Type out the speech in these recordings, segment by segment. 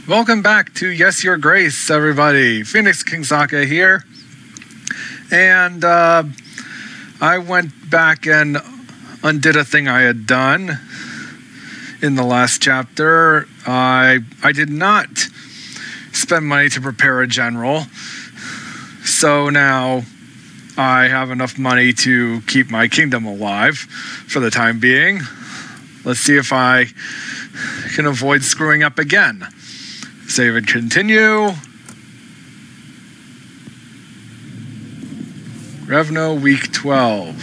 Welcome back to Yes, Your Grace, everybody. Phoenix King Sokka here. And I went back and undid a thing I had done in the last chapter. I did not spend money to prepare a general. So now I have enough money to keep my kingdom alive for the time being. Let's see if I can avoid screwing up again. Save and continue. Revno week 12.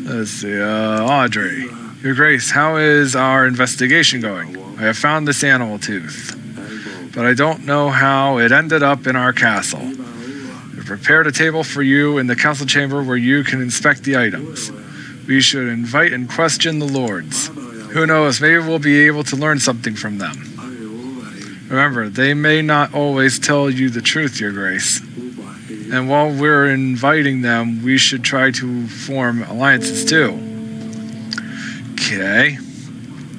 Let's see, Audrey. Your Grace, how is our investigation going? I have found this animal tooth, but I don't know how it ended up in our castle. We prepared a table for you in the council chamber where you can inspect the items. We should invite and question the lords. Who knows, maybe we'll be able to learn something from them. Remember, they may not always tell you the truth, Your Grace. And while we're inviting them, we should try to form alliances too. Okay.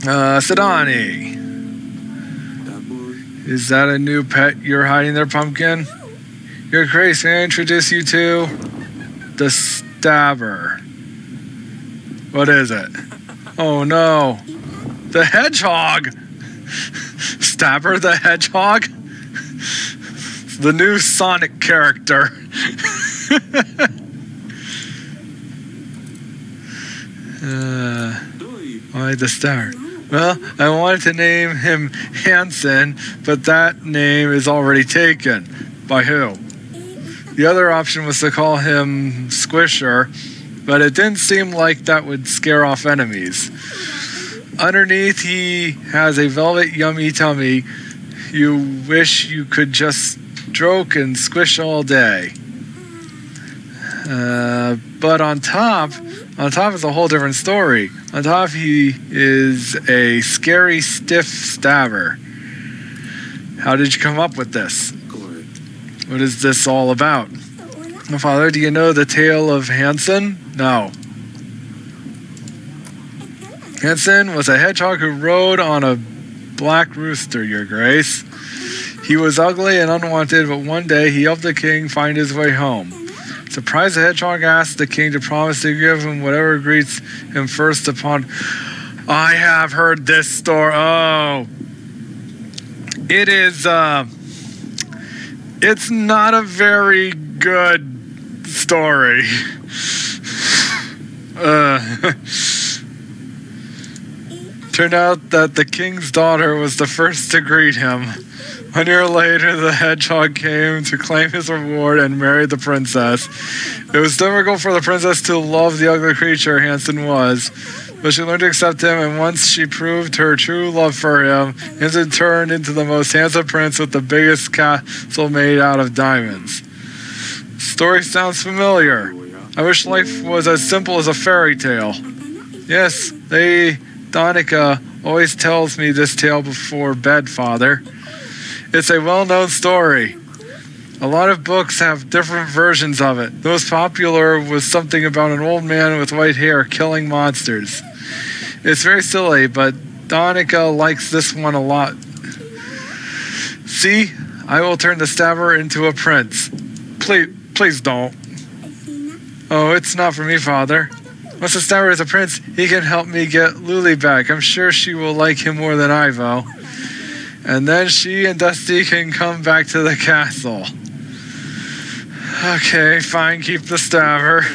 Sidani. Is that a new pet you're hiding there, Pumpkin? Your Grace, may I introduce you to the Stabber? What is it? Oh no. The Hedgehog! Stabber the Hedgehog? The new Sonic character. Why the Stabber? Well, I wanted to name him Hanson, but that name is already taken. By who? The other option was to call him Squisher, but it didn't seem like that would scare off enemies. Underneath, he has a velvet yummy tummy you wish you could just stroke and squish all day. But on top is a whole different story. On top, he is a scary, stiff stabber. How did you come up with this? What is this all about? Father, do you know the tale of Hanson? No. Hanson was a hedgehog who rode on a black rooster, Your Grace. He was ugly and unwanted, but one day he helped the king find his way home. Surprised, the hedgehog asked the king to promise to give him whatever greets him first upon... I have heard this story. Oh. It is, it's not a very good story. Turned out that the king's daughter was the first to greet him. 1 year later, the hedgehog came to claim his reward and married the princess. It was difficult for the princess to love the ugly creature Hanson was, but she learned to accept him, and once she proved her true love for him, Hanson turned into the most handsome prince with the biggest castle made out of diamonds. Story sounds familiar. I wish life was as simple as a fairy tale. Yes, Donica always tells me this tale before bed, Father. It's a well-known story. A lot of books have different versions of it. The most popular was something about an old man with white hair killing monsters. It's very silly, but Donica likes this one a lot. See, I will turn the Stabber into a prince. Please don't. Oh, it's not for me, Father. Once the Stabber is a prince, he can help me get Luli back. I'm sure she will like him more than Ivo. And then she and Dusty can come back to the castle. Okay, fine, keep the Stabber.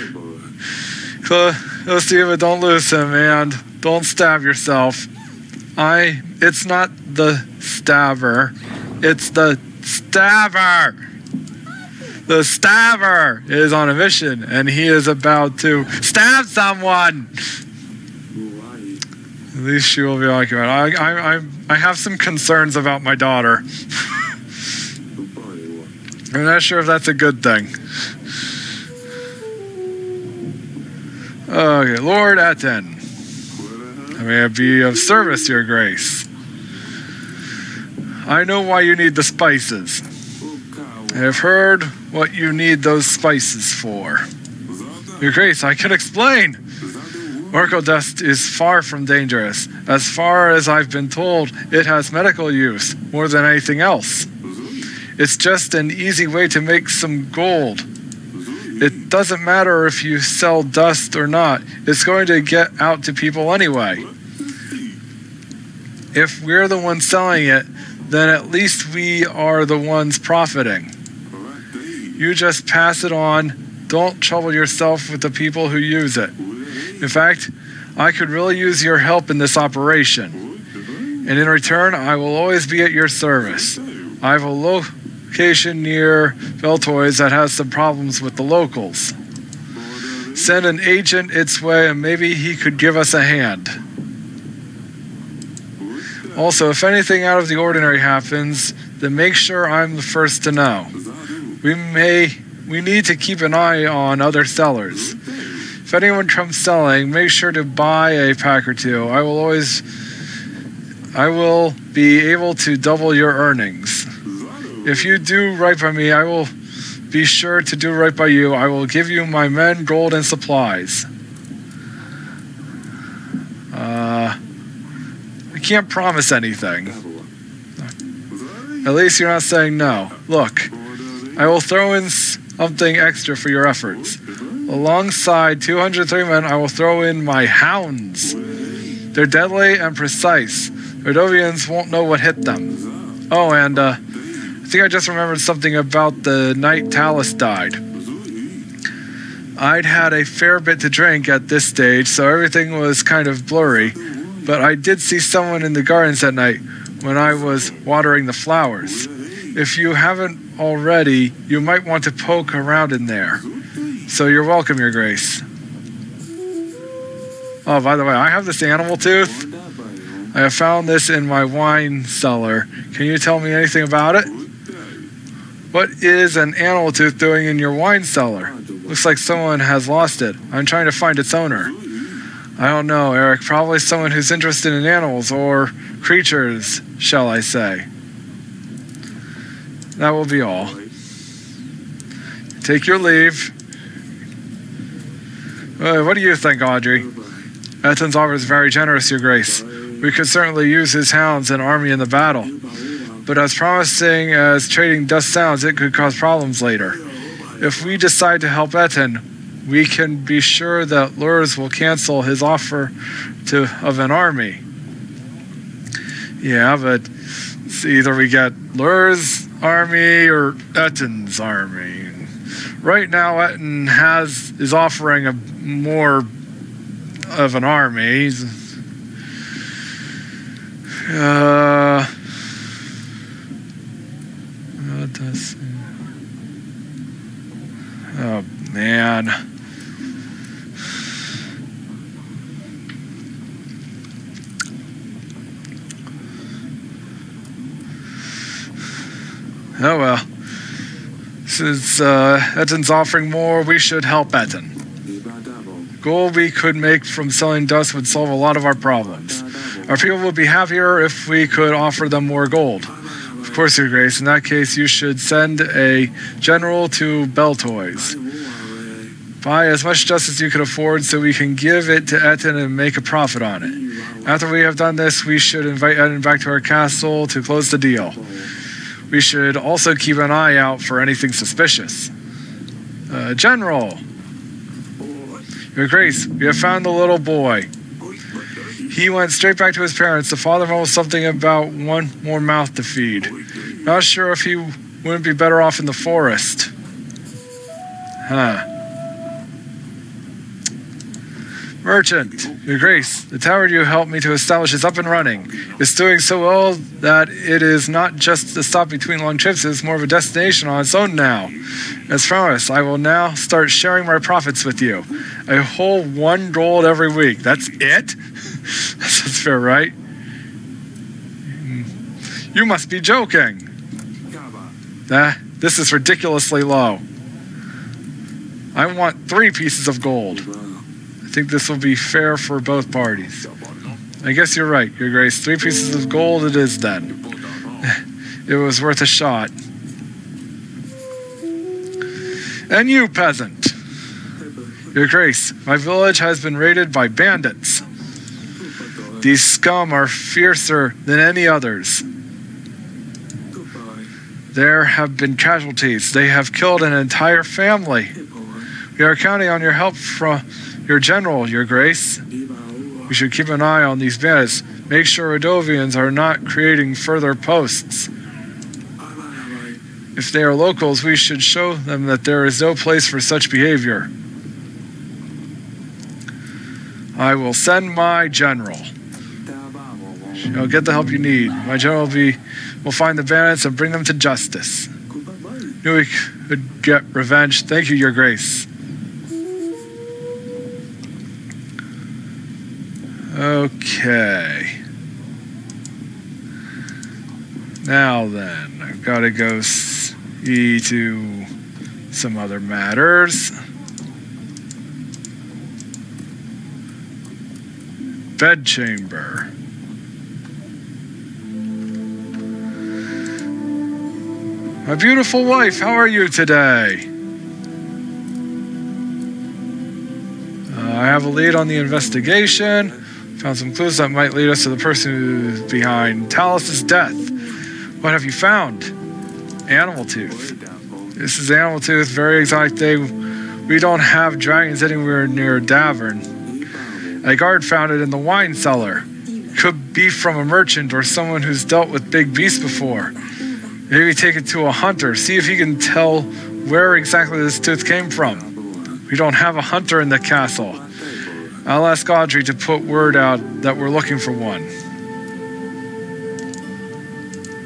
Dusty, but don't lose him, and don't stab yourself. It's not the Stabber. It's the Stabber! The Stabber is on a mission, and he is about to stab someone! At least she will be occupied. I have some concerns about my daughter. I'm not sure if that's a good thing. Okay, Lord Etten. May I be of service, Your Grace? I know why you need the spices. I have heard what you need those spices for. Your Grace, I can explain. Oracle dust is far from dangerous. As far as I've been told, it has medical use more than anything else. It's just an easy way to make some gold. It doesn't matter if you sell dust or not. It's going to get out to people anyway. If we're the ones selling it, then at least we are the ones profiting. You just pass it on. Don't trouble yourself with the people who use it. In fact, I could really use your help in this operation. And in return, I will always be at your service. I have a location near Beltoys that has some problems with the locals. Send an agent its way and maybe he could give us a hand. Also, if anything out of the ordinary happens, then make sure I'm the first to know. We need to keep an eye on other sellers. If anyone comes selling, make sure to buy a pack or two. I will be able to double your earnings. If you do right by me, I will be sure to do right by you. I will give you my men, gold, and supplies. I can't promise anything. At least you're not saying no. Look, I will throw in something extra for your efforts. Alongside 203 men, I will throw in my hounds. They're deadly and precise. Erdovians won't know what hit them. Oh, and I think I just remembered something about the night Talus died. I'd had a fair bit to drink at this stage, so everything was kind of blurry. But I did see someone in the gardens that night when I was watering the flowers. If you haven't already, you might want to poke around in there. So you're welcome, Your Grace. Oh, by the way, I have this animal tooth. I have found this in my wine cellar. Can you tell me anything about it? What is an animal tooth doing in your wine cellar? Looks like someone has lost it. I'm trying to find its owner. I don't know, Eric. Probably someone who's interested in animals or creatures, shall I say. That will be all. Take your leave. What do you think, Audrey? Etton's offer is very generous, Your Grace. We could certainly use his hounds and army in the battle. But as promising as trading dust sounds, it could cause problems later. If we decide to help Etton, we can be sure that Lurs will cancel his offer of an army. Yeah, but it's either we get Lurs' army or Etton's army. Right now, Etton is offering a more of an army. Oh man. Oh well. Since Etton's offering more, we should help Etton. Gold we could make from selling dust would solve a lot of our problems. Our people would be happier if we could offer them more gold. Of course, Your Grace. In that case, you should send a general to Beltoys. Buy as much dust as you can afford so we can give it to Etton and make a profit on it. After we have done this, we should invite Etton back to our castle to close the deal. We should also keep an eye out for anything suspicious. General! Your Grace, we have found the little boy. He went straight back to his parents. The father mumbled something about one more mouth to feed. Not sure if he wouldn't be better off in the forest. Huh. Merchant, Your Grace, the tower you helped me to establish is up and running. It's doing so well that it is not just a stop between long trips, it's more of a destination on its own now. As promised, I will now start sharing my profits with you. A whole 1 gold every week. That's it? That's fair, right? You must be joking. This is ridiculously low. I want 3 pieces of gold. I think this will be fair for both parties. I guess you're right, Your Grace. 3 pieces of gold it is then. It was worth a shot. And you, peasant. Your Grace, my village has been raided by bandits. These scum are fiercer than any others. There have been casualties. They have killed an entire family. We are counting on your help from your general, Your Grace. We should keep an eye on these bandits. Make sure Radovians are not creating further posts. If they are locals, we should show them that there is no place for such behavior. I will send my general. You'll get the help you need. My general will find the bandits and bring them to justice. Knew we could get revenge. Thank you, Your Grace. Okay. Now then, I've got to go see to some other matters. Bedchamber. My beautiful wife, how are you today? I have a lead on the investigation. Found some clues that might lead us to the person who's behind Talos' death. What have you found? Animal tooth. This is animal tooth, very exotic thing. We don't have dragons anywhere near Davern. A guard found it in the wine cellar. Could be from a merchant or someone who's dealt with big beasts before. Maybe take it to a hunter, see if he can tell where exactly this tooth came from. We don't have a hunter in the castle. I'll ask Audrey to put word out that we're looking for one.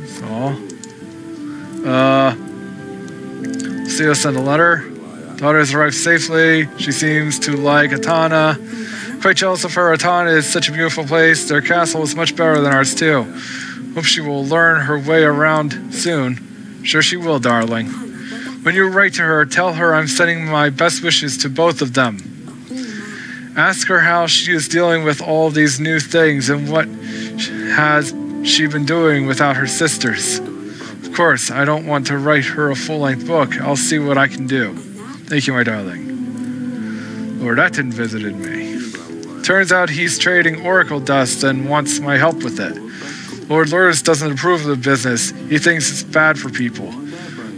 So, Seal sent a letter. Daughter has arrived safely. She seems to like Atana. Quite jealous of her. Atana is such a beautiful place. Their castle is much better than ours too. Hope she will learn her way around soon. Sure she will, darling. When you write to her, tell her I'm sending my best wishes to both of them. Ask her how she is dealing with all these new things and what has she been doing without her sisters. Of course, I don't want to write her a full-length book. I'll see what I can do. Thank you, my darling. Lord Etten visited me. Turns out he's trading oracle dust and wants my help with it. Lord Lourdes doesn't approve of the business. He thinks it's bad for people.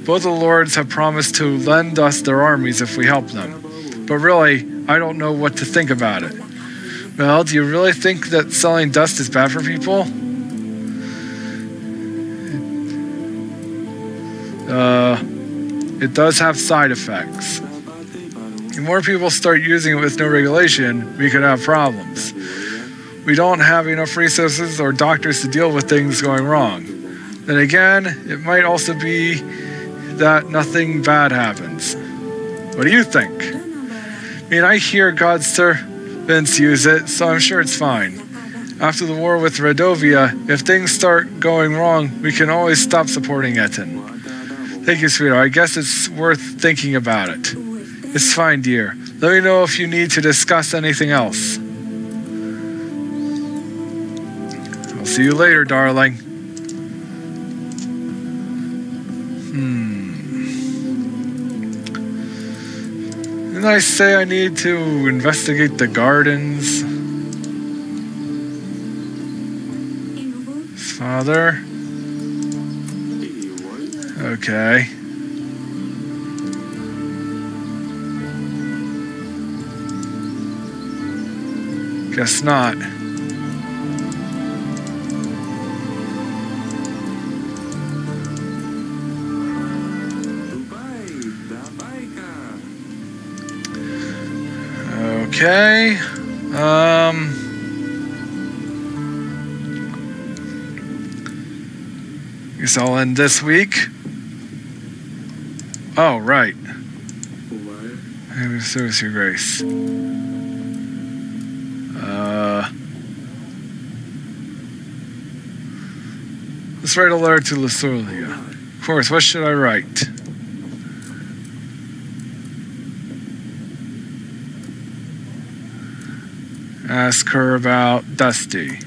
Both the lords have promised to lend us their armies if we help them. But really, I don't know what to think about it. Well, do you really think that selling dust is bad for people? It does have side effects. If more people start using it with no regulation, we could have problems. We don't have enough resources or doctors to deal with things going wrong. Then again, it might also be that nothing bad happens. What do you think? I mean, I hear God's servants use it, so I'm sure it's fine. After the war with Radovia, if things start going wrong, we can always stop supporting Etten. Thank you, sweetheart. I guess it's worth thinking about it. It's fine, dear. Let me know if you need to discuss anything else. I'll see you later, darling. Didn't I say I need to investigate the gardens? His father? Okay. Guess not. Okay. Guess I'll end this week. Oh, right. So is your grace. Let's write a letter to Lasulia. Of course, what should I write? Ask her about Dusty.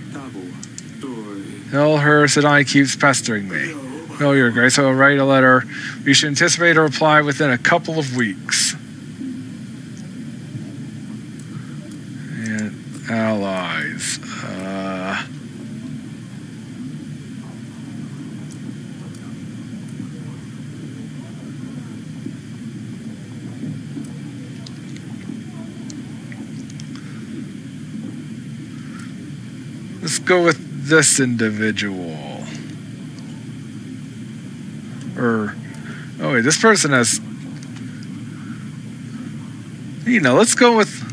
Tell her Sadani keeps pestering me. No, your grace, I will write a letter. We should anticipate a reply within a couple of weeks. go with this individual. Oh wait, this person has... You know, let's go with...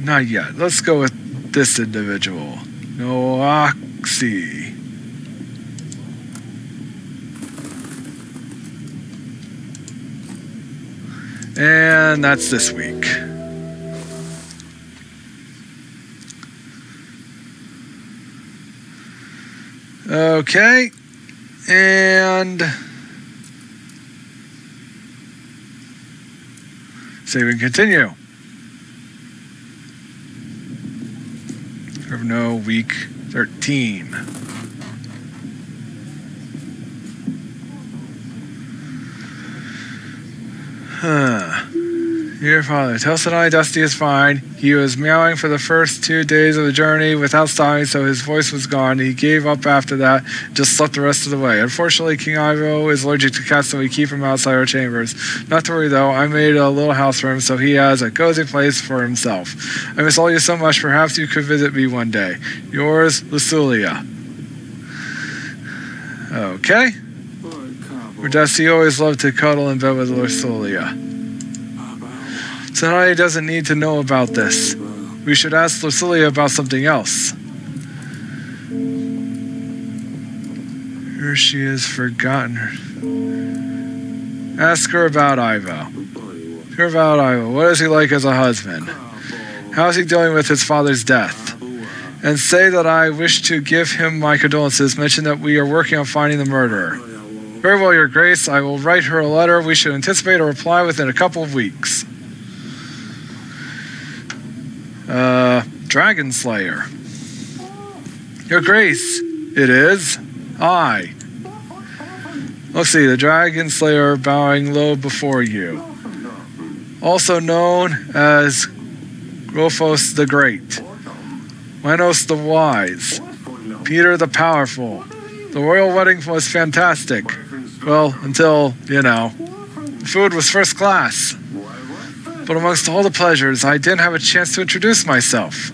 Not yet. Let's go with this individual. Noaxi. And that's this week. Okay. And save and continue. No, week 13. Dear Father, tell Sonali Dusty is fine. He was meowing for the first 2 days of the journey without stopping, so his voice was gone. He gave up after that, just slept the rest of the way. Unfortunately, King Ivo is allergic to cats, so we keep him outside our chambers. Not to worry, though. I made a little house for him, so he has a cozy place for himself. I miss all you so much. Perhaps you could visit me one day. Yours, Lucilia. Okay. Dusty always loved to cuddle in bed with Lucilia. Sonali doesn't need to know about this. We should ask Lucilia about something else. Here she has forgotten her. Ask her about Ivo. What is he like as a husband? How is he dealing with his father's death? And say that I wish to give him my condolences. Mention that we are working on finding the murderer. Very well, Your Grace. I will write her a letter. We should anticipate a reply within a couple of weeks. Dragon Slayer. Your Grace, it is I. Let's see, the Dragon Slayer bowing low before you. Also known as Rophos the Great, Minos the Wise, Peter the Powerful. The royal wedding was fantastic. Well, until, you know, the food was first class. But amongst all the pleasures, I didn't have a chance to introduce myself.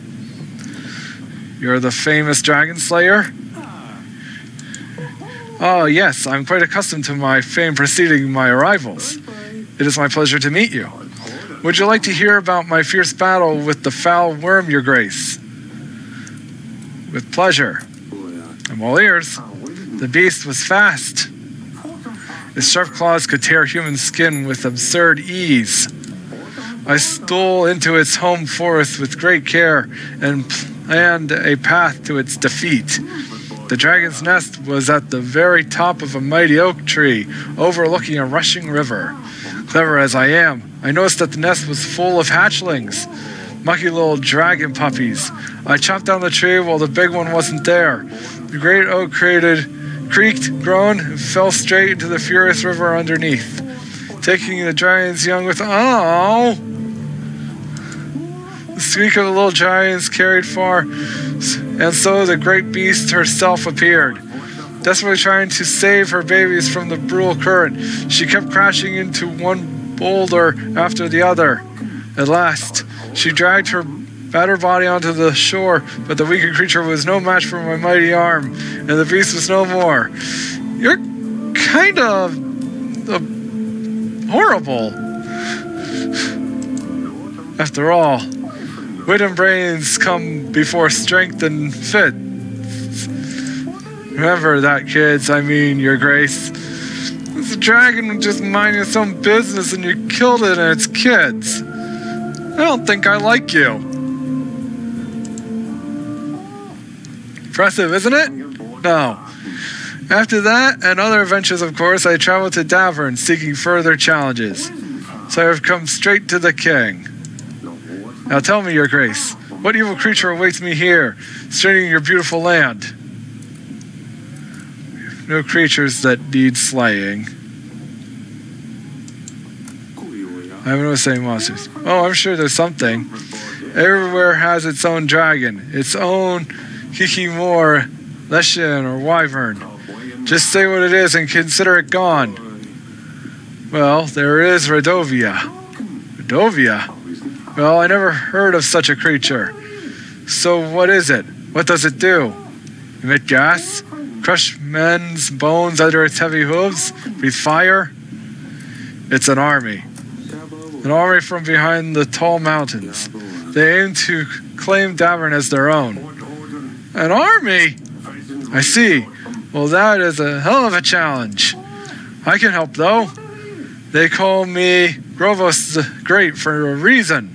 You're the famous Dragon Slayer? Oh, yes, I'm quite accustomed to my fame preceding my arrivals. It is my pleasure to meet you. Would you like to hear about my fierce battle with the foul worm, Your Grace? With pleasure. I'm all ears. The beast was fast. Its sharp claws could tear human skin with absurd ease. I stole into its home forest with great care and planned a path to its defeat. The dragon's nest was at the very top of a mighty oak tree, overlooking a rushing river. Clever as I am, I noticed that the nest was full of hatchlings, mucky little dragon puppies. I chopped down the tree while the big one wasn't there. The great oak creaked, groaned, and fell straight into the furious river underneath, taking the dragon's young with... Oh! The squeak of the little giants carried far, and so the great beast herself appeared. Desperately trying to save her babies from the brutal current, she kept crashing into one boulder after the other. At last, she dragged her battered body onto the shore, but the weaker creature was no match for my mighty arm, and the beast was no more. You're kind of horrible. After all, wit and brains come before strength and fit. Remember that, kids. I mean, Your Grace. This dragon just minding its own business and you killed it and its kids. I don't think I like you. Impressive, isn't it? No. After that and other adventures, of course, I traveled to Davern seeking further challenges. So I have come straight to the king. Now tell me, Your Grace, what evil creature awaits me here, straining your beautiful land? No creatures that need slaying. I have no saying monsters. Oh, I'm sure there's something. Everywhere has its own dragon, its own Kikimor, Leshen, or Wyvern. Just say what it is and consider it gone. Well, there is Redovia. Redovia? Well, I never heard of such a creature. So what is it? What does it do? Emit gas? Crush men's bones under its heavy hooves? Breathe fire? It's an army. An army from behind the tall mountains. They aim to claim Davern as their own. An army? I see. Well, that is a hell of a challenge. I can help, though. They call me Grovos the Great for a reason.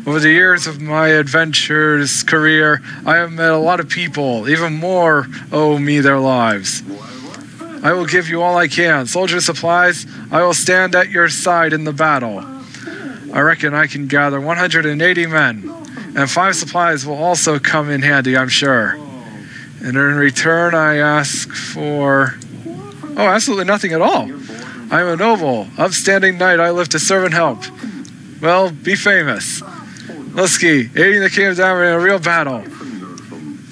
Over the years of my adventures career, I have met a lot of people. Even more owe me their lives. I will give you all I can. Soldier supplies, I will stand at your side in the battle. I reckon I can gather 180 men, and 5 supplies will also come in handy, I'm sure. And in return, I ask for... Oh, absolutely nothing at all. I am a noble, upstanding knight. I live to serve and help. Well, be famous. Lusky, aiding the king of Davern in a real battle.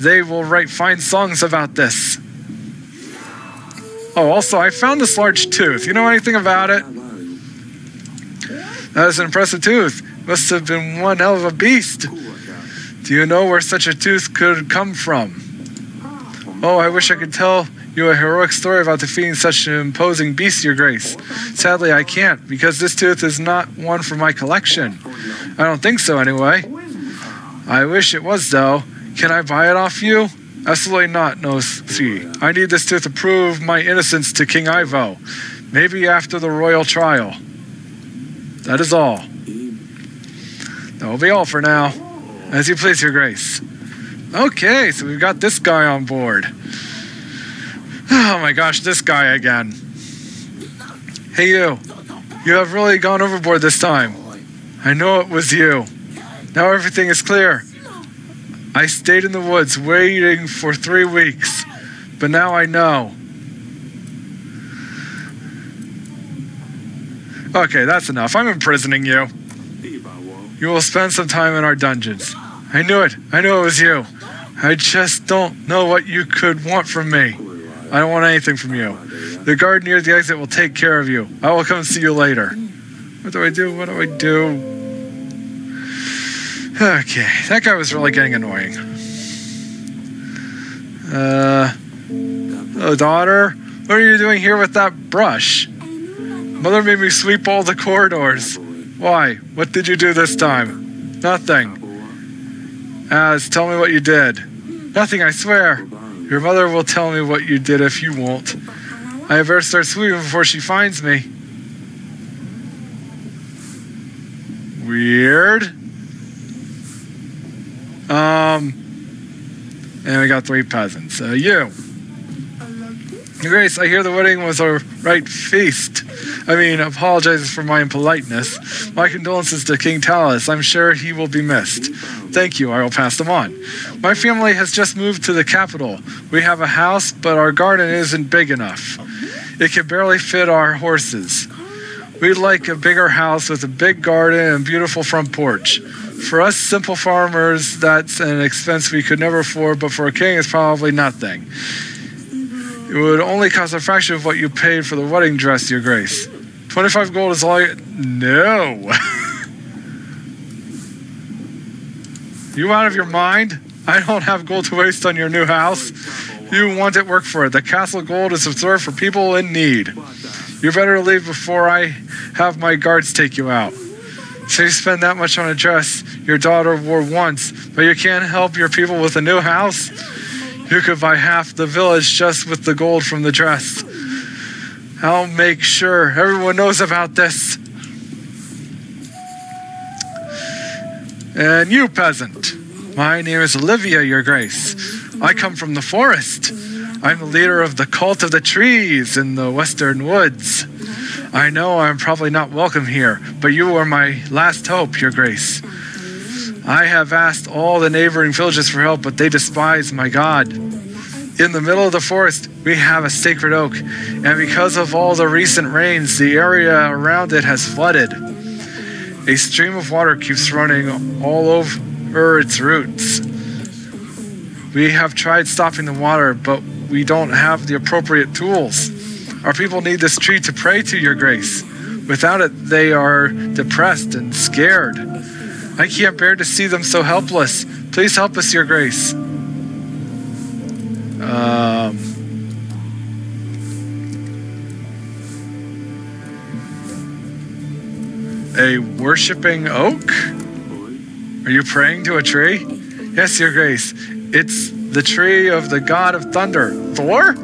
They will write fine songs about this. Oh, also, I found this large tooth. You know anything about it? That is an impressive tooth. Must have been one hell of a beast. Do you know where such a tooth could come from? Oh, I wish I could tell you a heroic story about defeating such an imposing beast, Your Grace. Sadly, I can't, because this tooth is not one for my collection. I don't think so, anyway. I wish it was, though. Can I buy it off you? Absolutely not, no, see. I need this tooth to prove my innocence to King Ivo. Maybe after the royal trial. That is all. That will be all for now. As you please, Your Grace. Okay, so we've got this guy on board. Oh my gosh, this guy again. Hey you. You have really gone overboard this time. I know it was you. Now everything is clear. I stayed in the woods waiting for 3 weeks, but now I know. Okay, that's enough. I'm imprisoning you. You will spend some time in our dungeons. I knew it. I knew it was you. I just don't know what you could want from me. I don't want anything from you. The guard near the exit will take care of you. I will come and see you later. What do I do? What do I do? Okay, that guy was really getting annoying. Oh, daughter, what are you doing here with that brush? Mother made me sweep all the corridors. Why? What did you do this time? Nothing. Az, tell me what you did. Nothing, I swear. Your mother will tell me what you did if you won't. I better start sweeping before she finds me. Weird. And we got 3 peasants. You. Grace, I hear the wedding was a right feast. I mean, apologizes for my impoliteness. My condolences to King Talus. I'm sure he will be missed. Thank you, I will pass them on. My family has just moved to the capital. We have a house, but our garden isn't big enough. It can barely fit our horses. We'd like a bigger house with a big garden and beautiful front porch. For us simple farmers, that's an expense we could never afford, but for a king, it's probably nothing. It would only cost a fraction of what you paid for the wedding dress, Your Grace. 25 gold is all I... No! You out of your mind? I don't have gold to waste on your new house. You want it, work for it. The castle gold is reserved for people in need. You better leave before I have my guards take you out. So you spend that much on a dress your daughter wore once, but you can't help your people with a new house? You could buy half the village just with the gold from the dress. I'll make sure everyone knows about this. And you, peasant. My name is Olivia, Your Grace. I come from the forest. I'm the leader of the cult of the trees in the western woods. I know I'm probably not welcome here, but you are my last hope, Your Grace. I have asked all the neighboring villages for help, but they despise my god. In the middle of the forest, we have a sacred oak, and because of all the recent rains, the area around it has flooded. A stream of water keeps running all over its roots. We have tried stopping the water, but we don't have the appropriate tools. Our people need this tree to pray to, Your Grace. Without it, they are depressed and scared. I can't bear to see them so helpless. Please help us, Your Grace. A worshipping oak? Are you praying to a tree? Yes, Your Grace. It's the tree of the god of thunder. Thor?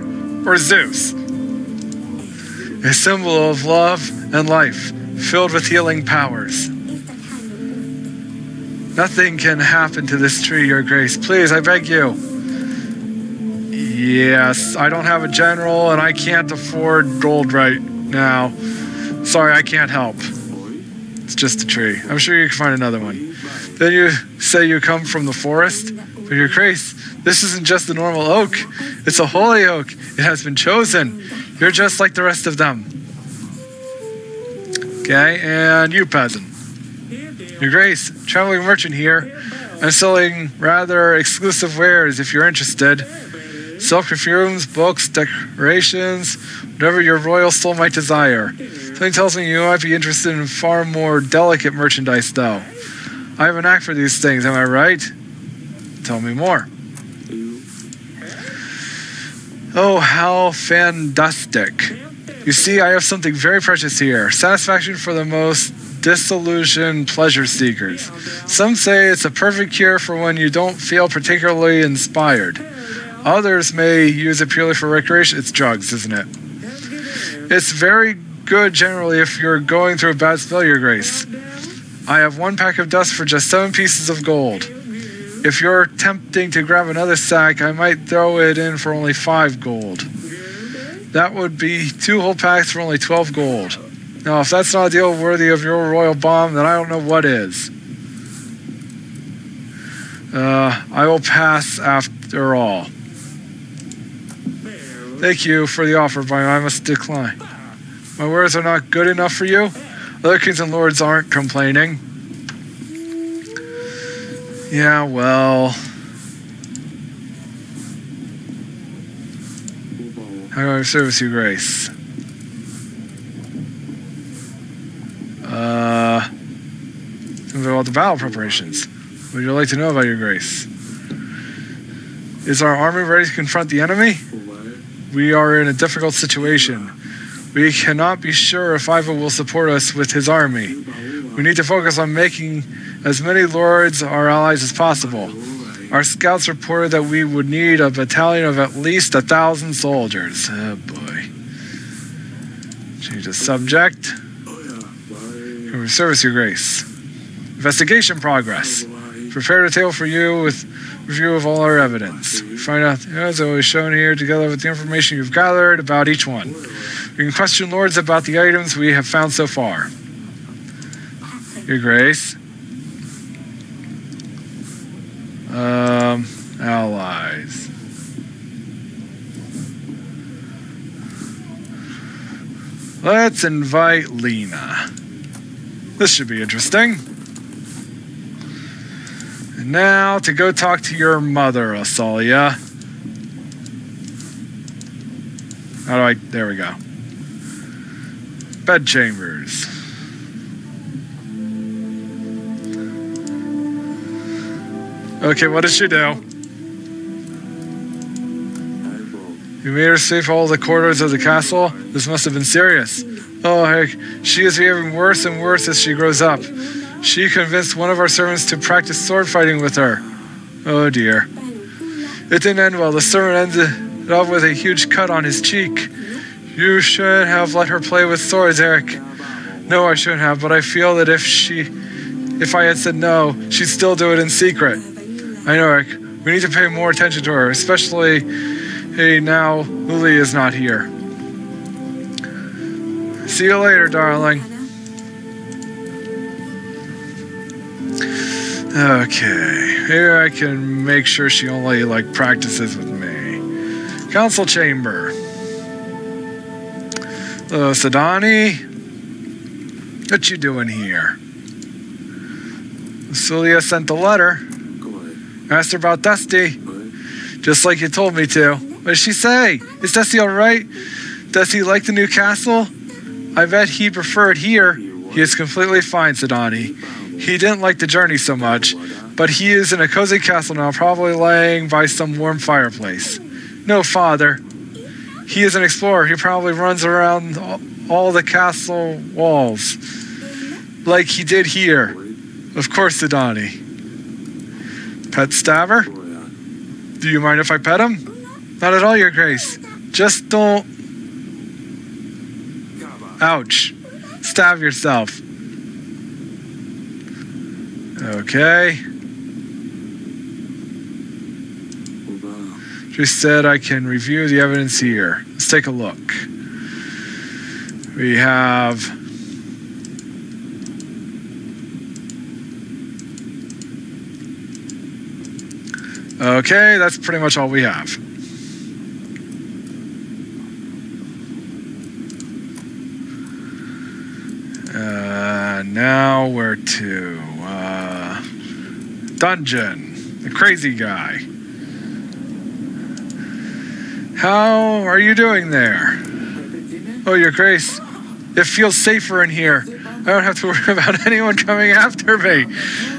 Or Zeus? A symbol of love and life, filled with healing powers. Nothing can happen to this tree, Your Grace. Please, I beg you. Yes, I don't have a general and I can't afford gold right now. Sorry, I can't help. It's just a tree. I'm sure you can find another one. Then you say you come from the forest? But Your Grace, this isn't just a normal oak. It's a holy oak. It has been chosen. You're just like the rest of them. Okay, and you, peasant. Your Grace, traveling merchant here. I'm selling rather exclusive wares if you're interested. Silk perfumes, books, decorations, whatever your royal soul might desire. Something tells me you might be interested in far more delicate merchandise, though. I have a knack for these things, am I right? Tell me more. Oh, how fantastic. You see, I have something very precious here. Satisfaction for the most disillusioned pleasure seekers. Some say it's a perfect cure for when you don't feel particularly inspired. Others may use it purely for recreation. It's drugs, isn't it? It's very good generally if you're going through a bad spell, Your Grace. I have 1 pack of dust for just 7 pieces of gold. If you're tempting to grab another sack, I might throw it in for only 5 gold. That would be 2 whole packs for only 12 gold. Now, if that's not a deal worthy of your royal bomb, then I don't know what is. I will pass after all. Thank you for the offer, but I must decline. My words are not good enough for you? Other kings and lords aren't complaining. Yeah, well... How do I service you, Grace? Something about the battle preparations. What would you like to know about, Your Grace? Is our army ready to confront the enemy? We are in a difficult situation. We cannot be sure if Iva will support us with his army. We need to focus on making as many lords our allies as possible. Our scouts reported that we would need a battalion of at least 1,000 soldiers. Oh boy. Change the subject. Can we service, Your Grace? Investigation progress. Prepared a table for you with review of all our evidence. We find out, as always shown here, together with the information you've gathered about each one. We can question lords about the items we have found so far. Your Grace. Allies. Let's invite Lena. This should be interesting. And now to go talk to your mother, Asalia. How do I... There we go. Bedchambers. Okay, what did she do? You made her sweep all the corridors of the castle? This must have been serious. Oh, heck. She is behaving worse and worse as she grows up. She convinced one of our servants to practice sword fighting with her. Oh, dear. It didn't end well. The servant ended up with a huge cut on his cheek. You shouldn't have let her play with swords, Eric. No, I shouldn't have, but I feel that if I had said no, she'd still do it in secret. I know, Eric. We need to pay more attention to her, especially now Lily is not here. See you later, darling. Okay, here I can make sure she only, practices with me. Council chamber. Hello, Sidani. What you doing here? Celia sent a letter. Asked her about Dusty. Just like you told me to. What did she say? Is Dusty alright? Does he like the new castle? I bet he preferred here. He is completely fine, Sidani. He didn't like the journey so much, but he is in a cozy castle now, probably laying by some warm fireplace. No, father. He is an explorer. He probably runs around all the castle walls, like he did here. Of course, Sidani. Pet Stabber? Do you mind if I pet him? Not at all, Your Grace. Just don't... Ouch. Stab yourself. Okay. She said I can review the evidence here. Let's take a look. We have... Okay, that's pretty much all we have. Now where to? Dungeon. The crazy guy. How are you doing there? Oh, Your Grace. It feels safer in here. I don't have to worry about anyone coming after me.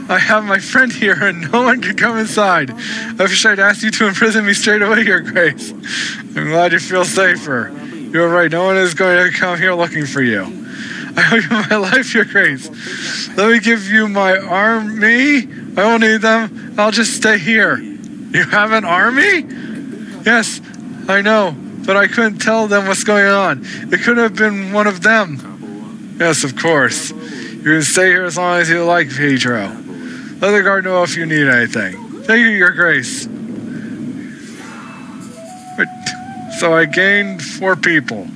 I have my friend here and no one can come inside. I wish I'd asked you to imprison me straight away, Your Grace. I'm glad you feel safer. You're right, no one is going to come here looking for you. I owe you my life, Your Grace. Let me give you my army. I won't need them. I'll just stay here. You have an army? Yes, I know, but I couldn't tell them what's going on. It could have been one of them. Yes, of course. You can stay here as long as you like, Pedro. Let the guard know if you need anything. Thank you, Your Grace. So I gained 4 people.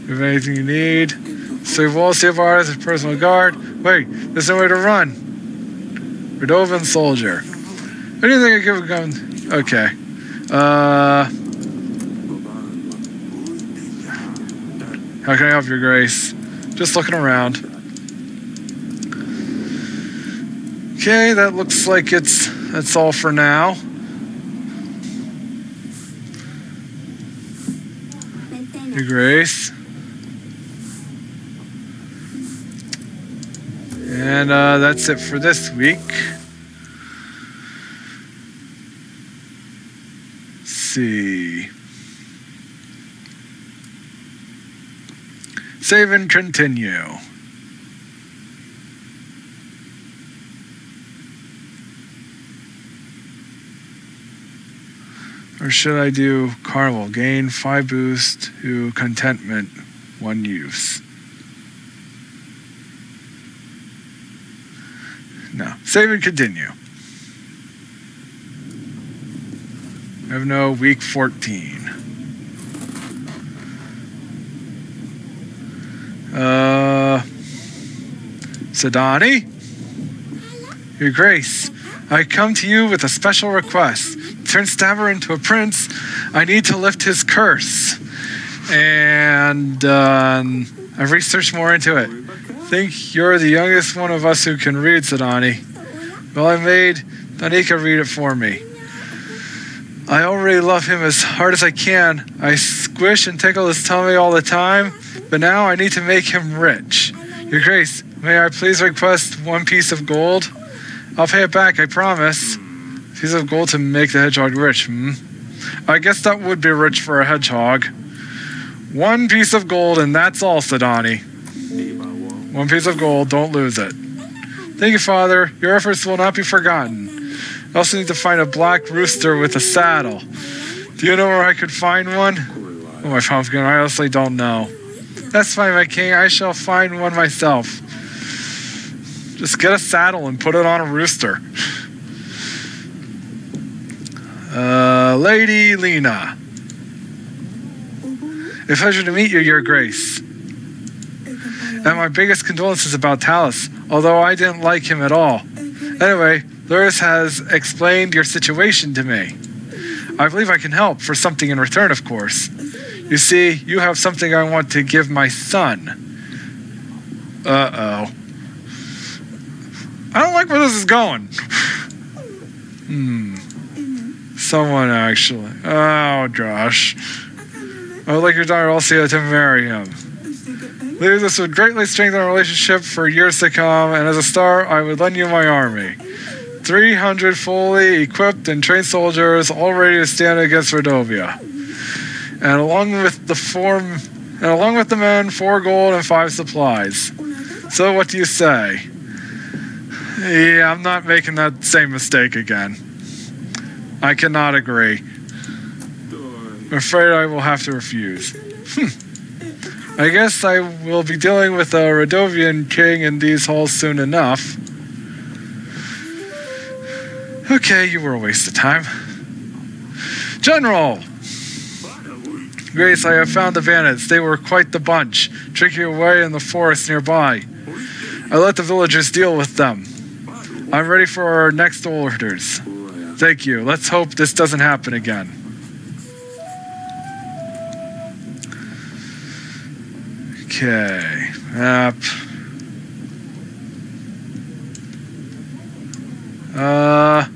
You have anything you need? Save walls, save ours, personal guard. Wait, there's no way to run. Redovan soldier. What do you think I give a gun? Okay. How can I help, Your Grace? Just looking around. Okay, that looks like that's all for now. Your Grace. And that's it for this week. Let's see. Save and continue. Or should I do Carnival? Gain 5 boost to contentment, 1 use. No. Save and continue. I have no week 14. Sidani? Your Grace, I come to you with a special request. Turn Stabber into a prince. I need to lift his curse. And I've researched more into it. Think you're the youngest one of us who can read, Sidani. Well, I made Danica read it for me. I already love him as hard as I can. I squish and tickle his tummy all the time, but now I need to make him rich. Your Grace, may I please request 1 piece of gold? I'll pay it back, I promise. Piece of gold to make the hedgehog rich, I guess that would be rich for a hedgehog. 1 piece of gold, and that's all, Sidani. 1 piece of gold, don't lose it. Thank you, Father. Your efforts will not be forgotten. I also need to find a black rooster with a saddle. Do you know where I could find one? Oh, my pumpkin, I honestly don't know. That's fine, my king. I shall find one myself. Just get a saddle and put it on a rooster. Lady Lena. A pleasure to meet you, Your Grace. And my biggest condolences about Talus, although I didn't like him at all. Anyway, Luris has explained your situation to me. I believe I can help, for something in return, of course. You see, you have something I want to give my son. Uh-oh. I don't like where this is going. Someone actually. Oh, Josh. I would like your daughter Elsia to marry him. believe this would greatly strengthen our relationship for years to come, and as a star, I would lend you my army. 300 fully equipped and trained soldiers, all ready to stand against Redovia. And along with the men, 4 gold and 5 supplies. So what do you say? Yeah, I'm not making that same mistake again. I cannot agree. I'm afraid I will have to refuse. I guess I will be dealing with a Redovian king in these halls soon enough. Okay, you were a waste of time. General! Grace, I have found the bandits. They were quite the bunch, drinking away in the forest nearby. I let the villagers deal with them. I'm ready for our next orders. Thank you. Let's hope this doesn't happen again. Okay. Map. I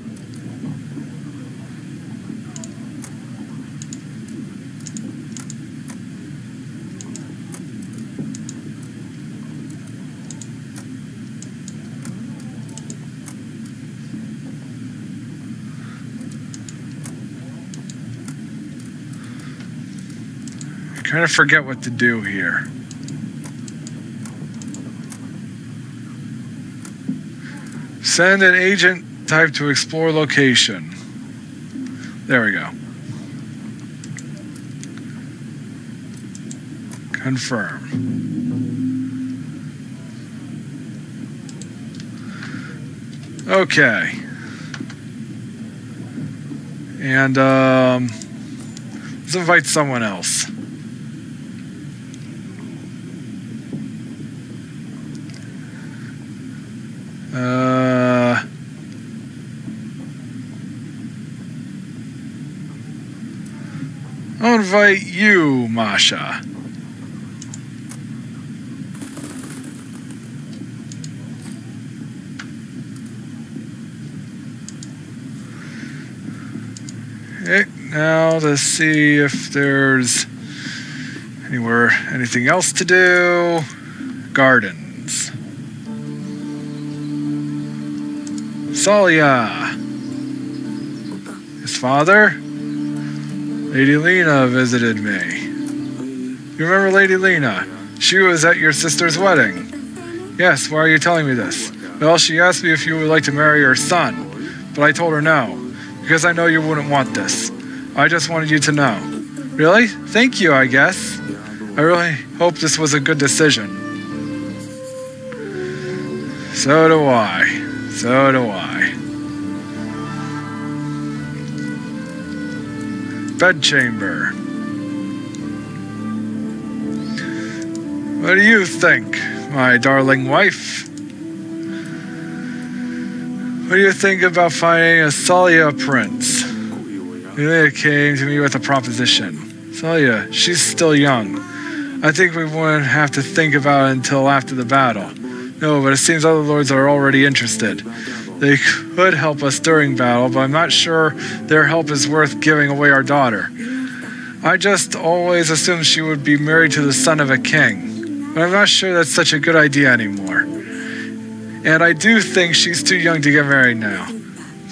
kind of forget what to do here. Send an agent type to explore location. There we go. Confirm. Okay. And let's invite someone else. I'll invite you, Masha. Okay, now to see if there's anything else to do. Gardens. Salia. His father? Lady Lena visited me. You remember Lady Lena? She was at your sister's wedding. Yes, why are you telling me this? Well, she asked me if you would like to marry her son, but I told her no, because I know you wouldn't want this. I just wanted you to know. Really? Thank you, I guess. I really hope this was a good decision. So do I. So do I. Bedchamber. What do you think, my darling wife? What do you think about finding a Salia prince? Lelia came to me with a proposition. Salia, she's still young. I think we wouldn't have to think about it until after the battle. No, but it seems other lords are already interested. They could help us during battle, but I'm not sure their help is worth giving away our daughter. I just always assumed she would be married to the son of a king, but I'm not sure that's such a good idea anymore. And I do think she's too young to get married now.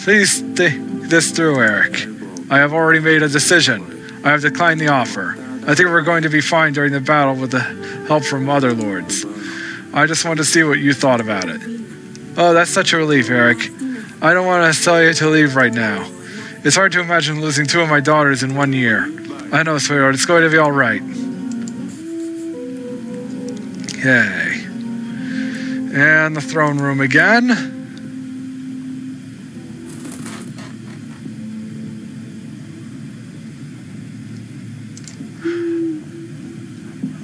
Please think this through, Eric. I have already made a decision. I have declined the offer. I think we're going to be fine during the battle with the help from other lords. I just wanted to see what you thought about it. Oh, that's such a relief, Eric. I don't want to tell you to leave right now. It's hard to imagine losing 2 of my daughters in 1 year. I know, sweetheart. It's going to be all right. Okay. And the throne room again.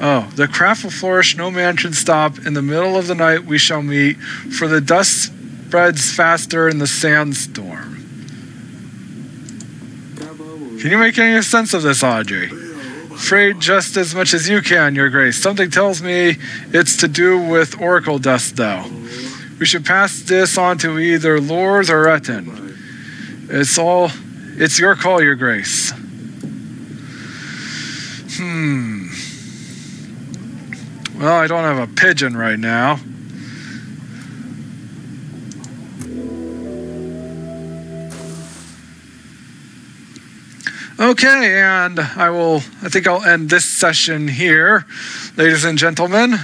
Oh, the craft will flourish, no man should stop. In the middle of the night we shall meet, for the dust spreads faster in the sandstorm. Can you make any sense of this, Audrey? Afraid just as much as you can, Your Grace. Something tells me it's to do with oracle dust, though. We should pass this on to either Lors or Etten. It's your call, Your Well, I don't have a pigeon right now. Okay, and I think I'll end this session here. Ladies and gentlemen,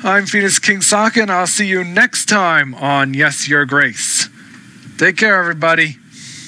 I'm Phoenix King Sokka, and I'll see you next time on Yes, Your Grace. Take care, everybody.